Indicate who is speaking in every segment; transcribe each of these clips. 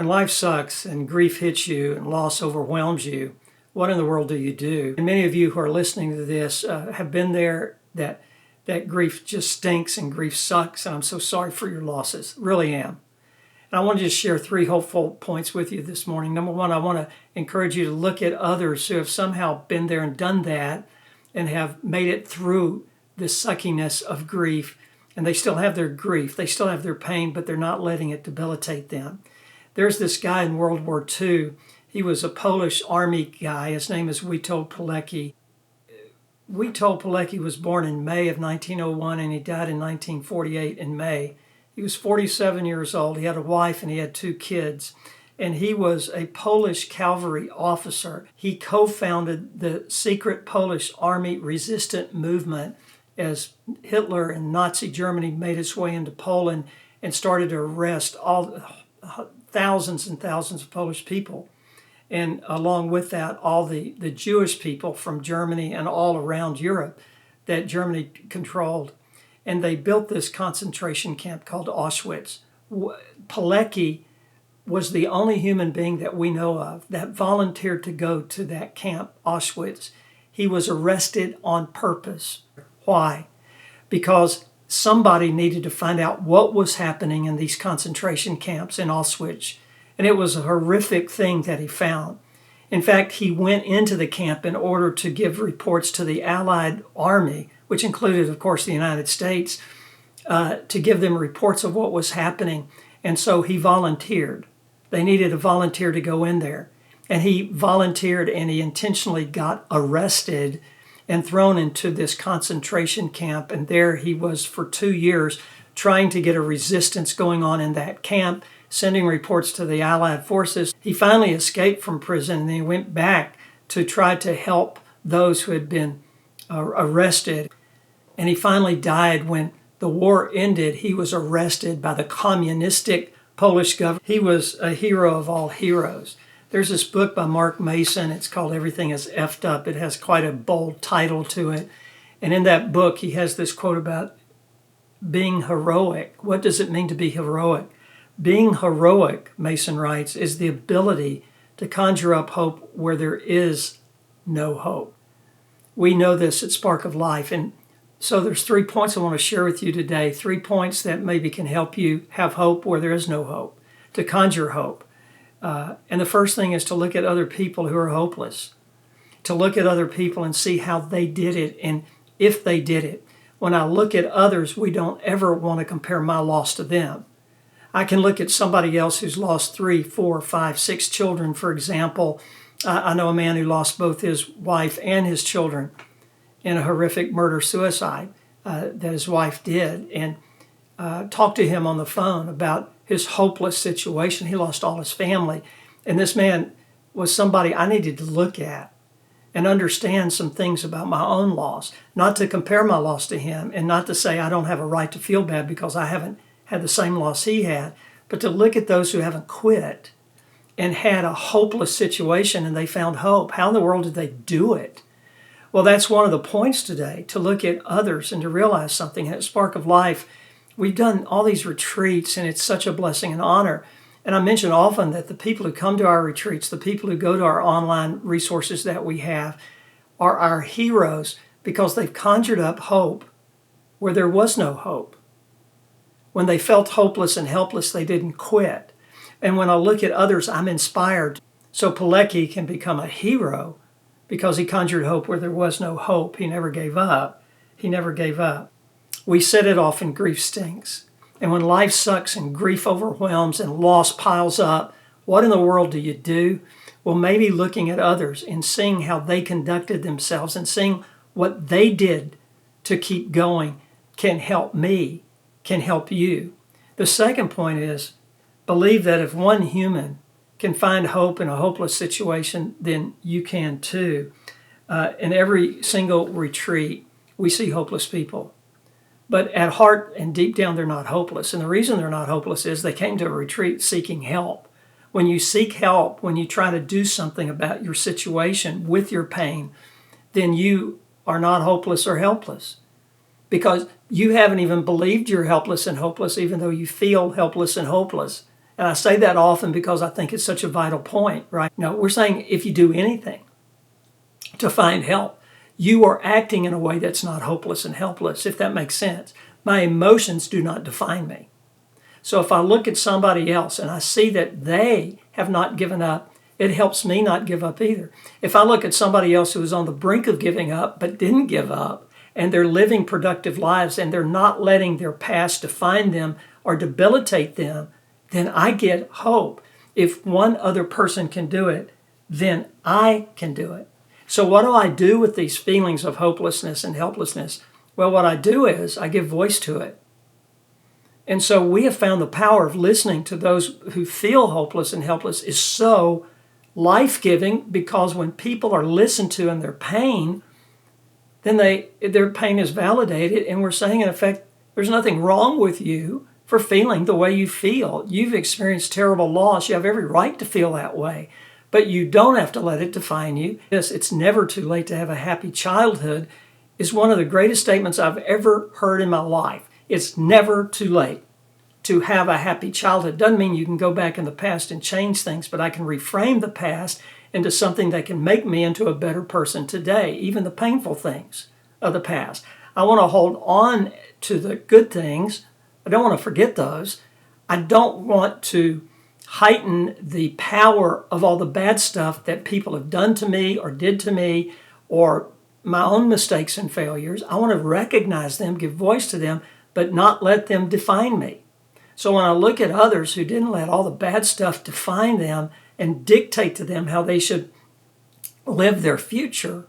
Speaker 1: life sucks and grief hits you and loss overwhelms you, what in the world do you do? And many of you who are listening to this have been there, that grief just stinks and grief sucks, and I'm so sorry for your losses. Really am. And I want to just share 3 hopeful points with you this morning. Number 1, I want to encourage you to look at others who have somehow been there and done that and have made it through the suckiness of grief, and they still have their grief, they still have their pain, but they're not letting it debilitate them. There's this guy in World War II. He was a Polish army guy. His name is Witold Pilecki. Witold Pilecki was born in May of 1901 and he died in 1948 in May. He was 47 years old. He had a wife and he had 2 kids. And he was a Polish cavalry officer. He co-founded the secret Polish army resistant movement as Hitler and Nazi Germany made its way into Poland and started to arrest all thousands and thousands of Polish people. And along with that, all the Jewish people from Germany and all around Europe that Germany controlled. And they built this concentration camp called Auschwitz. Pilecki was the only human being that we know of that volunteered to go to that camp, Auschwitz. He was arrested on purpose. Why? Because somebody needed to find out what was happening in these concentration camps in Auschwitz. And it was a horrific thing that he found. In fact, he went into the camp in order to give reports to the Allied army, which included, of course, the United States, to give them reports of what was happening. And so he volunteered. They needed a volunteer to go in there. And he volunteered and he intentionally got arrested and thrown into this concentration camp. And there he was for 2 years trying to get a resistance going on in that camp, sending reports to the Allied forces. He finally escaped from prison and he went back to try to help those who had been arrested. And he finally died when the war ended. He was arrested by the communistic Polish government. He was a hero of all heroes. There's this book by Mark Mason. It's called Everything is Effed Up. It has quite a bold title to it. And in that book, he has this quote about being heroic. What does it mean to be heroic? Being heroic, Mason writes, is the ability to conjure up hope where there is no hope. We know this at Spark of Life. And so there's 3 points I want to share with you today. 3 points that maybe can help you have hope where there is no hope, to conjure hope. And the first thing is to look at other people who are hopeless, to look at other people and see how they did it and if they did it. When I look at others, we don't ever want to compare my loss to them. I can look at somebody else who's lost 3, 4, 5, 6 children, for example. I know a man who lost both his wife and his children in a horrific murder-suicide that his wife did, and talked to him on the phone about his hopeless situation. He lost all his family. And this man was somebody I needed to look at and understand some things about my own loss, not to compare my loss to him and not to say I don't have a right to feel bad because I haven't had the same loss he had, but to look at those who haven't quit and had a hopeless situation and they found hope. How in the world did they do it? Well, that's one of the points today, to look at others and to realize something. At Spark of Life, we've done all these retreats and it's such a blessing and honor. And I mention often that the people who come to our retreats, the people who go to our online resources that we have, are our heroes because they've conjured up hope where there was no hope. When they felt hopeless and helpless, they didn't quit. And when I look at others, I'm inspired. So Pilecki can become a hero because he conjured hope where there was no hope. He never gave up. He never gave up. We said it often, grief stinks. And when life sucks and grief overwhelms and loss piles up, what in the world do you do? Well, maybe looking at others and seeing how they conducted themselves and seeing what they did to keep going can help me, can help you. The second point is, believe that if one human can find hope in a hopeless situation, then you can too. In every single retreat, we see hopeless people. But at heart and deep down, they're not hopeless. And the reason they're not hopeless is they came to a retreat seeking help. When you seek help, when you try to do something about your situation with your pain, then you are not hopeless or helpless. Because you haven't even believed you're helpless and hopeless, even though you feel helpless and hopeless. And I say that often because I think it's such a vital point, right? No, we're saying if you do anything to find help, you are acting in a way that's not hopeless and helpless, if that makes sense. My emotions do not define me. So if I look at somebody else and I see that they have not given up, it helps me not give up either. If I look at somebody else who is on the brink of giving up but didn't give up, and they're living productive lives and they're not letting their past define them or debilitate them, then I get hope. If one other person can do it, then I can do it. So what do I do with these feelings of hopelessness and helplessness? Well, what I do is I give voice to it. And so we have found the power of listening to those who feel hopeless and helpless is so life-giving, because when people are listened to in their pain, then their pain is validated, and we're saying, in effect, there's nothing wrong with you for feeling the way you feel. You've experienced terrible loss. You have every right to feel that way, but you don't have to let it define you. Yes, it's never too late to have a happy childhood is one of the greatest statements I've ever heard in my life. It's never too late to have a happy childhood. Doesn't mean you can go back in the past and change things, but I can reframe the past into something that can make me into a better person today, even the painful things of the past. I want to hold on to the good things. I don't want to forget those. I don't want to heighten the power of all the bad stuff that people have done to me or did to me, or my own mistakes and failures. I want to recognize them, give voice to them, but not let them define me. So when I look at others who didn't let all the bad stuff define them and dictate to them how they should live their future,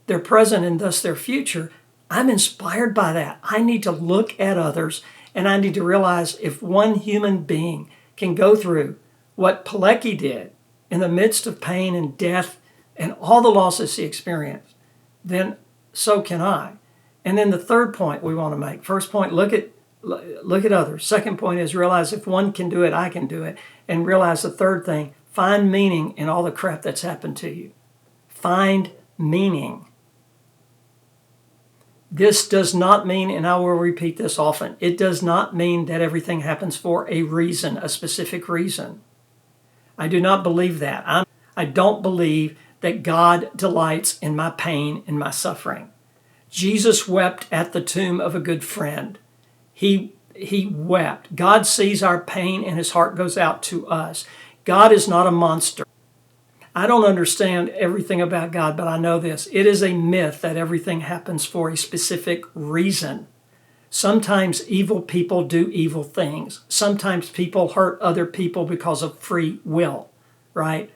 Speaker 1: their present and thus their future, I'm inspired by that. I need to look at others, and I need to realize if one human being can go through what Pilecki did in the midst of pain and death and all the losses he experienced, then so can I. And then the third point we want to make. First point, look at others. Second point is realize if one can do it, I can do it. And realize the third thing, find meaning in all the crap that's happened to you. Find meaning. This does not mean, and I will repeat this often, it does not mean that everything happens for a reason, a specific reason. I do not believe that. I don't believe that God delights in my pain and my suffering. Jesus wept at the tomb of a good friend. He wept. God sees our pain and his heart goes out to us. God is not a monster. I don't understand everything about God, but I know this. It is a myth that everything happens for a specific reason. Sometimes evil people do evil things. Sometimes people hurt other people because of free will, right?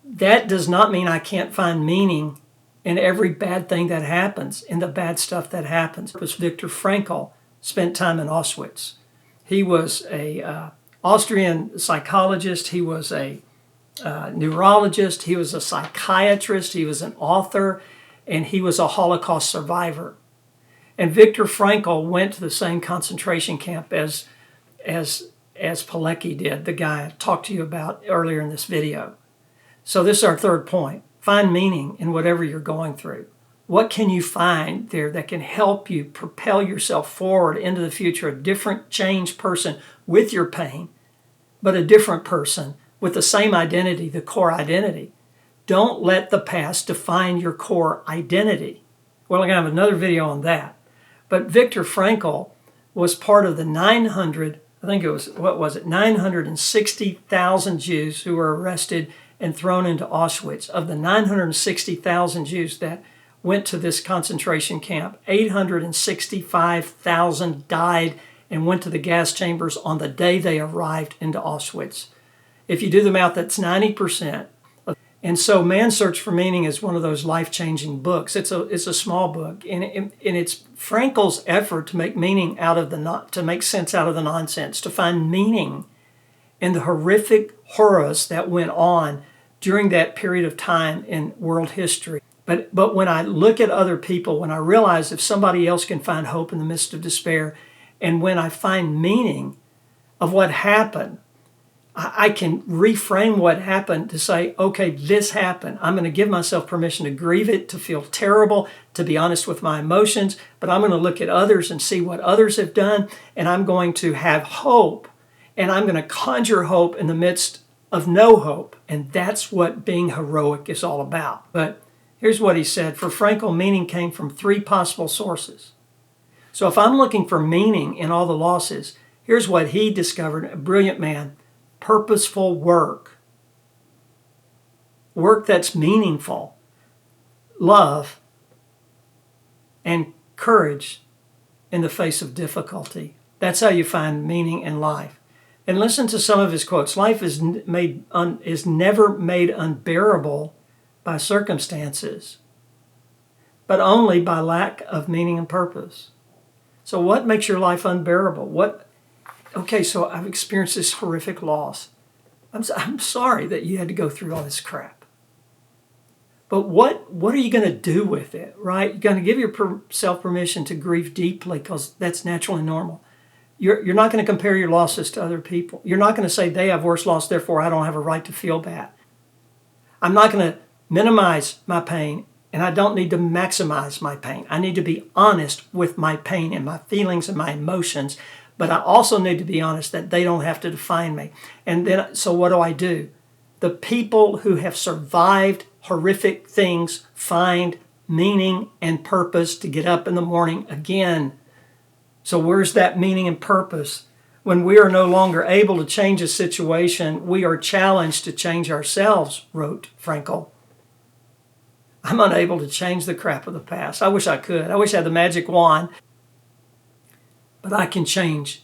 Speaker 1: That does not mean I can't find meaning in every bad thing that happens, in the bad stuff that happens. Viktor Frankl spent time in Auschwitz. He was an Austrian psychologist. He was a neurologist. He was a psychiatrist. He was an author, and he was a Holocaust survivor. And Viktor Frankl went to the same concentration camp as Pilecki did, the guy I talked to you about earlier in this video. So this is our third point. Find meaning in whatever you're going through. What can you find there that can help you propel yourself forward into the future, a different, changed person with your pain, but a different person with the same identity, the core identity. Don't let the past define your core identity. Well, I'm going to have another video on that. But Viktor Frankl was part of the 960,000 Jews who were arrested and thrown into Auschwitz. Of the 960,000 Jews that went to this concentration camp, 865,000 died and went to the gas chambers on the day they arrived into Auschwitz. If you do the math, that's 90%. And so Man's Search for Meaning is one of those life-changing books. It's a small book, and it's Frankl's effort to make meaning to make sense out of the nonsense, to find meaning in the horrific horrors that went on during that period of time in world history. But when I look at other people, when I realize if somebody else can find hope in the midst of despair, and when I find meaning of what happened, I can reframe what happened to say, okay, this happened. I'm going to give myself permission to grieve it, to feel terrible, to be honest with my emotions, but I'm going to look at others and see what others have done, and I'm going to have hope and I'm going to conjure hope in the midst of no hope. And that's what being heroic is all about. But here's what he said. For Frankl, meaning came from three possible sources. So if I'm looking for meaning in all the losses, here's what he discovered, a brilliant man: purposeful work. Work that's meaningful. Love and courage in the face of difficulty. That's how you find meaning in life. And listen to some of his quotes. Life is never made unbearable by circumstances, but only by lack of meaning and purpose. So what makes your life unbearable? Okay, so I've experienced this horrific loss. I'm sorry that you had to go through all this crap. But what are you going to do with it, right? You're going to give yourself permission to grieve deeply because that's natural and normal. You're not going to compare your losses to other people. You're not going to say they have worse loss, therefore I don't have a right to feel bad. I'm not going to minimize my pain, and I don't need to maximize my pain. I need to be honest with my pain and my feelings and my emotions, but I also need to be honest that they don't have to define me. And then, so what do? The people who have survived horrific things find meaning and purpose to get up in the morning again. So where's that meaning and purpose? When we are no longer able to change a situation, we are challenged to change ourselves, wrote Frankl. I'm unable to change the crap of the past. I wish I could. I wish I had the magic wand. But I can change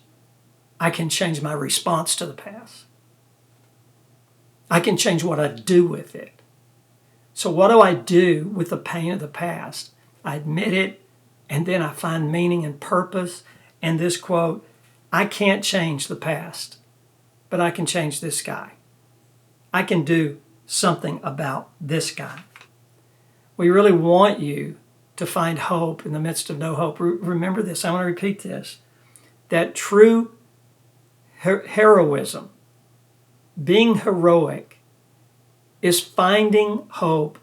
Speaker 1: my response to the past. I can change what I do with it. So what do I do with the pain of the past? I admit it, and then I find meaning and purpose. And this quote, I can't change the past, but I can change this guy. I can do something about this guy. We really want you to find hope in the midst of no hope. Remember this, I want to repeat this, that true heroism, being heroic, is finding hope,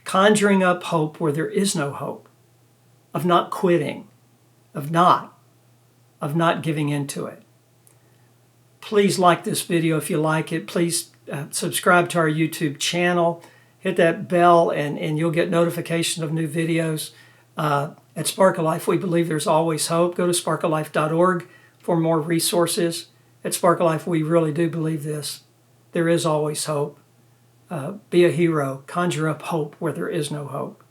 Speaker 1: conjuring up hope where there is no hope, of not quitting, of not giving into it. Please like this video if you like it. Please subscribe to our YouTube channel. Hit that bell and you'll get notification of new videos. At Spark of Life, we believe there's always hope. Go to sparkoflife.org for more resources. At Spark of Life, we really do believe this. There is always hope. Be a hero. Conjure up hope where there is no hope.